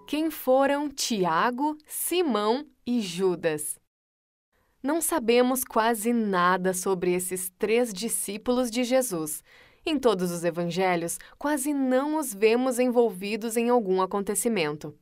Quem foram Tiago, Simão e Judas? Não sabemos quase nada sobre esses 3 discípulos de Jesus. Em todos os evangelhos, quase não os vemos envolvidos em algum acontecimento.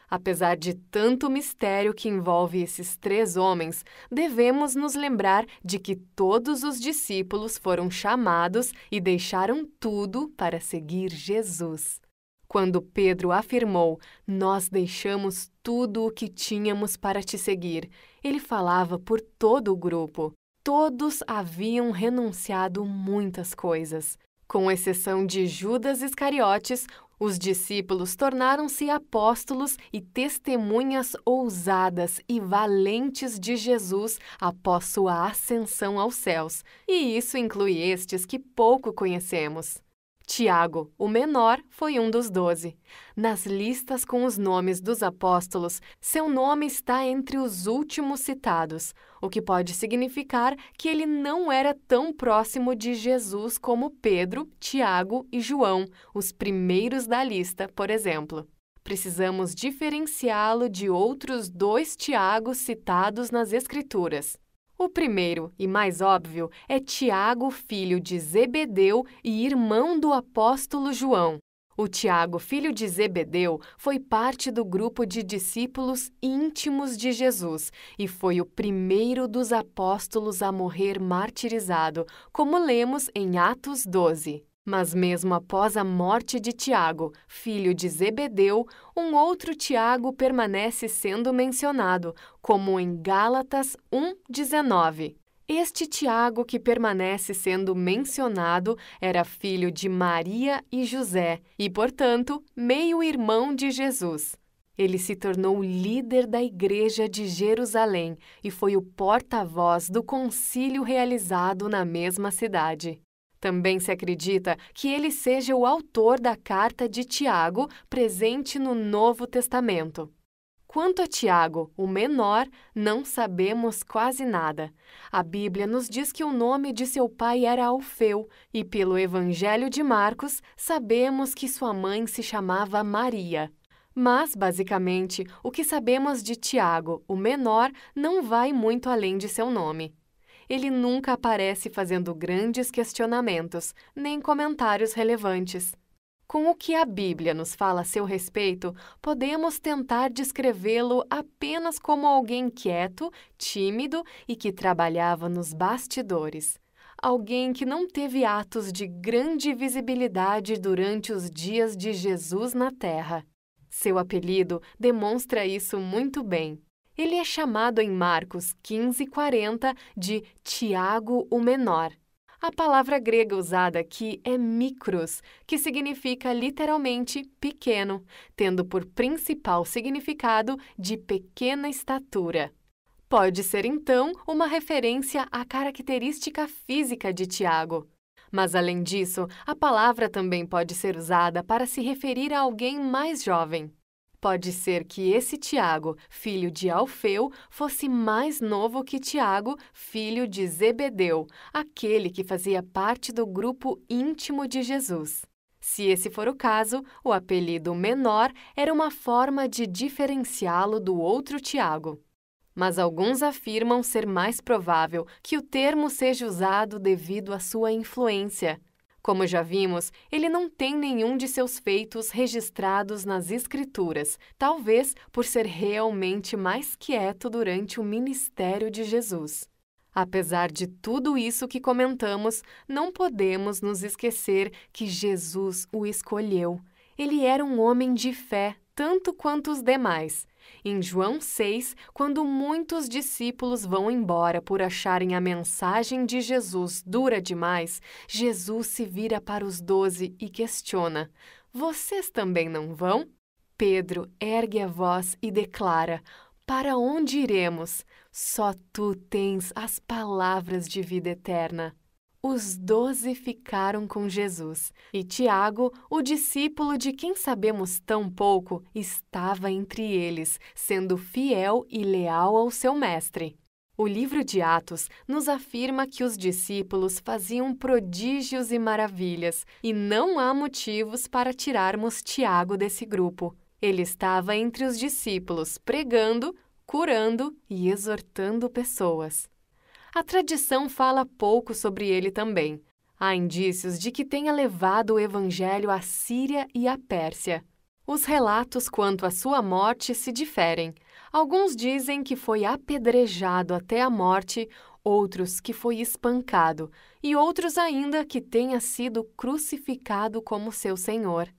Apesar de tanto mistério que envolve esses 3 homens, devemos nos lembrar de que todos os discípulos foram chamados e deixaram tudo para seguir Jesus. Quando Pedro afirmou, "Nós deixamos tudo o que tínhamos para te seguir", ele falava por todo o grupo. Todos haviam renunciado muitas coisas. Com exceção de Judas Iscariotes, os discípulos tornaram-se apóstolos e testemunhas ousadas e valentes de Jesus após sua ascensão aos céus, e isso inclui estes que pouco conhecemos. Tiago, o menor, foi um dos 12. Nas listas com os nomes dos apóstolos, seu nome está entre os últimos citados, o que pode significar que ele não era tão próximo de Jesus como Pedro, Tiago e João, os primeiros da lista, por exemplo. Precisamos diferenciá-lo de outros 2 Tiagos citados nas Escrituras. O primeiro e mais óbvio é Tiago, filho de Zebedeu e irmão do apóstolo João. O Tiago, filho de Zebedeu, foi parte do grupo de discípulos íntimos de Jesus e foi o primeiro dos apóstolos a morrer martirizado, como lemos em Atos 12. Mas mesmo após a morte de Tiago, filho de Zebedeu, um outro Tiago permanece sendo mencionado, como em Gálatas 1:19. Este Tiago que permanece sendo mencionado era filho de Maria e José e, portanto, meio-irmão de Jesus. Ele se tornou líder da Igreja de Jerusalém e foi o porta-voz do concílio realizado na mesma cidade. Também se acredita que ele seja o autor da carta de Tiago, presente no Novo Testamento. Quanto a Tiago, o menor, não sabemos quase nada. A Bíblia nos diz que o nome de seu pai era Alfeu, e pelo Evangelho de Marcos, sabemos que sua mãe se chamava Maria. Mas, basicamente, o que sabemos de Tiago, o menor, não vai muito além de seu nome. Ele nunca aparece fazendo grandes questionamentos, nem comentários relevantes. Com o que a Bíblia nos fala a seu respeito, podemos tentar descrevê-lo apenas como alguém quieto, tímido e que trabalhava nos bastidores. Alguém que não teve atos de grande visibilidade durante os dias de Jesus na Terra. Seu apelido demonstra isso muito bem. Ele é chamado em Marcos 15:40 de Tiago o Menor. A palavra grega usada aqui é mikros, que significa literalmente pequeno, tendo por principal significado de pequena estatura. Pode ser, então, uma referência à característica física de Tiago. Mas, além disso, a palavra também pode ser usada para se referir a alguém mais jovem. Pode ser que esse Tiago, filho de Alfeu, fosse mais novo que Tiago, filho de Zebedeu, aquele que fazia parte do grupo íntimo de Jesus. Se esse for o caso, o apelido menor era uma forma de diferenciá-lo do outro Tiago. Mas alguns afirmam ser mais provável que o termo seja usado devido à sua influência. Como já vimos, ele não tem nenhum de seus feitos registrados nas Escrituras, talvez por ser realmente mais quieto durante o ministério de Jesus. Apesar de tudo isso que comentamos, não podemos nos esquecer que Jesus o escolheu. Ele era um homem de fé, tanto quanto os demais. Em João 6, quando muitos discípulos vão embora por acharem a mensagem de Jesus dura demais, Jesus se vira para os 12 e questiona: "Vocês também não vão?" Pedro ergue a voz e declara: "Para onde iremos? Só tu tens as palavras de vida eterna." Os 12 ficaram com Jesus, e Tiago, o discípulo de quem sabemos tão pouco, estava entre eles, sendo fiel e leal ao seu mestre. O livro de Atos nos afirma que os discípulos faziam prodígios e maravilhas, e não há motivos para tirarmos Tiago desse grupo. Ele estava entre os discípulos, pregando, curando e exortando pessoas. A tradição fala pouco sobre ele também. Há indícios de que tenha levado o evangelho à Síria e à Pérsia. Os relatos quanto à sua morte se diferem. Alguns dizem que foi apedrejado até a morte, outros que foi espancado, e outros ainda que tenha sido crucificado como seu Senhor.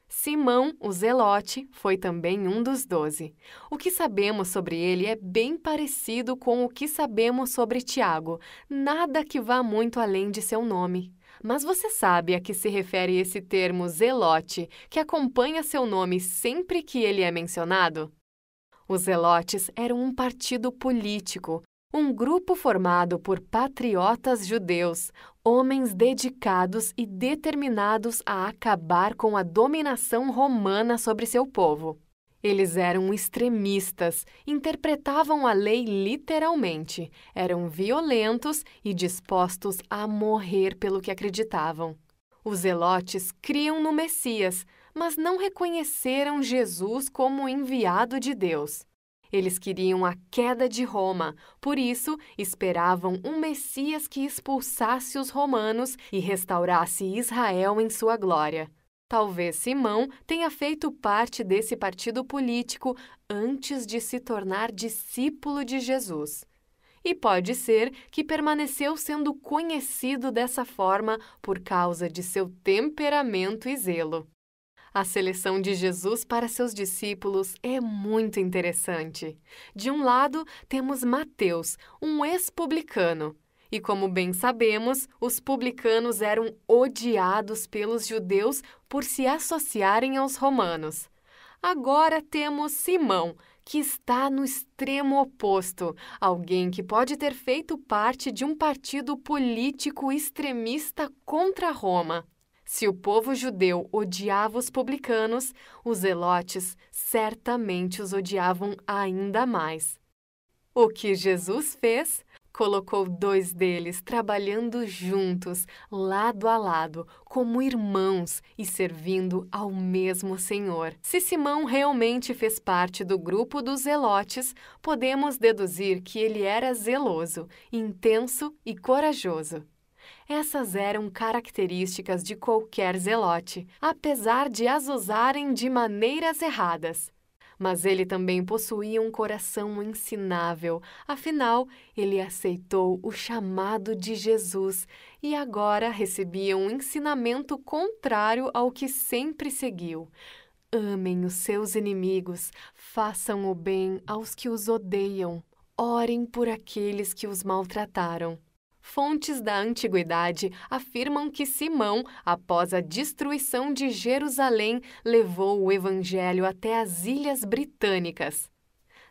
Simão, o Zelote, foi também um dos 12. O que sabemos sobre ele é bem parecido com o que sabemos sobre Tiago, nada que vá muito além de seu nome. Mas você sabe a que se refere esse termo Zelote, que acompanha seu nome sempre que ele é mencionado? Os Zelotes eram um partido político, um grupo formado por patriotas judeus, homens dedicados e determinados a acabar com a dominação romana sobre seu povo. Eles eram extremistas, interpretavam a lei literalmente, eram violentos e dispostos a morrer pelo que acreditavam. Os zelotes criam no Messias, mas não reconheceram Jesus como enviado de Deus. Eles queriam a queda de Roma, por isso esperavam um Messias que expulsasse os romanos e restaurasse Israel em sua glória. Talvez Simão tenha feito parte desse partido político antes de se tornar discípulo de Jesus. E pode ser que permaneceu sendo conhecido dessa forma por causa de seu temperamento e zelo. A seleção de Jesus para seus discípulos é muito interessante. De um lado, temos Mateus, um ex-publicano. E como bem sabemos, os publicanos eram odiados pelos judeus por se associarem aos romanos. Agora temos Simão, que está no extremo oposto, alguém que pode ter feito parte de um partido político extremista contra Roma. Se o povo judeu odiava os publicanos, os zelotes certamente os odiavam ainda mais. O que Jesus fez? Colocou 2 deles trabalhando juntos, lado a lado, como irmãos e servindo ao mesmo Senhor. Se Simão realmente fez parte do grupo dos zelotes, podemos deduzir que ele era zeloso, intenso e corajoso. Essas eram características de qualquer zelote, apesar de as usarem de maneiras erradas. Mas ele também possuía um coração ensinável, afinal, ele aceitou o chamado de Jesus e agora recebia um ensinamento contrário ao que sempre seguiu. Amem os seus inimigos, façam o bem aos que os odeiam, orem por aqueles que os maltrataram. Fontes da antiguidade afirmam que Simão, após a destruição de Jerusalém, levou o evangelho até as Ilhas Britânicas.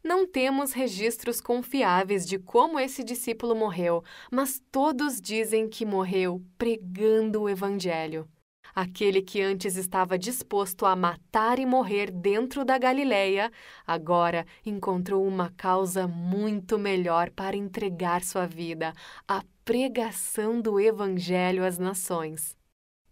Não temos registros confiáveis de como esse discípulo morreu, mas todos dizem que morreu pregando o evangelho. Aquele que antes estava disposto a matar e morrer dentro da Galileia, agora encontrou uma causa muito melhor para entregar sua vida, a pregação do Evangelho às nações.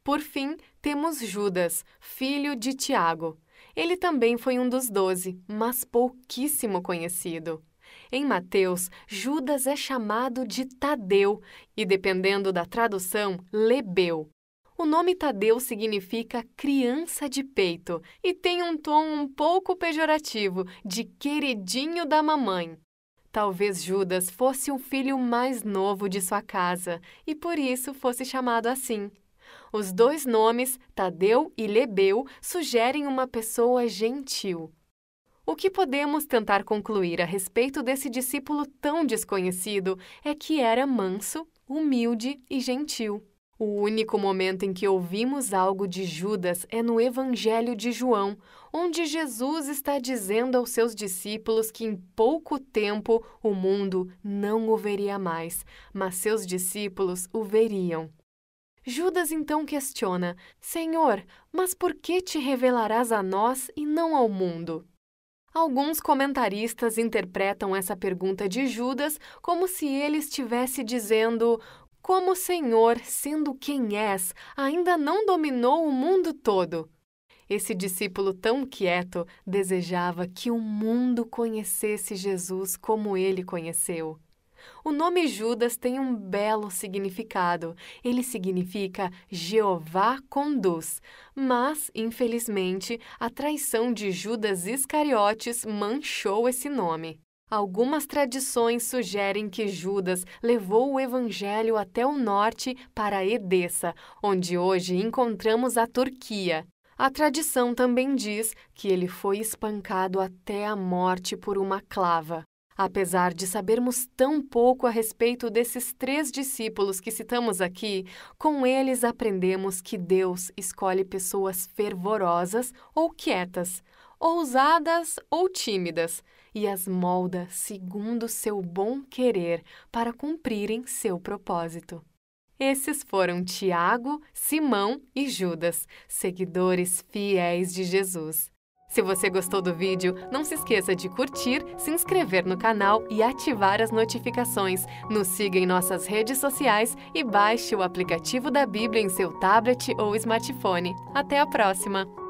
Por fim, temos Judas, filho de Tiago. Ele também foi um dos 12, mas pouquíssimo conhecido. Em Mateus, Judas é chamado de Tadeu e, dependendo da tradução, Lebeu. O nome Tadeu significa criança de peito e tem um tom um pouco pejorativo, de queridinho da mamãe. Talvez Judas fosse o filho mais novo de sua casa e por isso fosse chamado assim. Os 2 nomes, Tadeu e Lebeu, sugerem uma pessoa gentil. O que podemos tentar concluir a respeito desse discípulo tão desconhecido é que era manso, humilde e gentil. O único momento em que ouvimos algo de Judas é no Evangelho de João, onde Jesus está dizendo aos seus discípulos que em pouco tempo o mundo não o veria mais, mas seus discípulos o veriam. Judas então questiona: Senhor, mas por que te revelarás a nós e não ao mundo? Alguns comentaristas interpretam essa pergunta de Judas como se ele estivesse dizendo: como o Senhor, sendo quem és, ainda não dominou o mundo todo? Esse discípulo tão quieto desejava que o mundo conhecesse Jesus como ele conheceu. O nome Judas tem um belo significado. Ele significa Jeová conduz, mas, infelizmente, a traição de Judas Iscariotes manchou esse nome. Algumas tradições sugerem que Judas levou o evangelho até o norte para Edessa, onde hoje encontramos a Turquia. A tradição também diz que ele foi espancado até a morte por uma clava. Apesar de sabermos tão pouco a respeito desses 3 discípulos que citamos aqui, com eles aprendemos que Deus escolhe pessoas fervorosas ou quietas, ousadas ou tímidas, e as molda segundo seu bom querer para cumprirem seu propósito. Esses foram Tiago, Simão e Judas, seguidores fiéis de Jesus. Se você gostou do vídeo, não se esqueça de curtir, se inscrever no canal e ativar as notificações. Nos siga em nossas redes sociais e baixe o aplicativo da Bíblia em seu tablet ou smartphone. Até a próxima!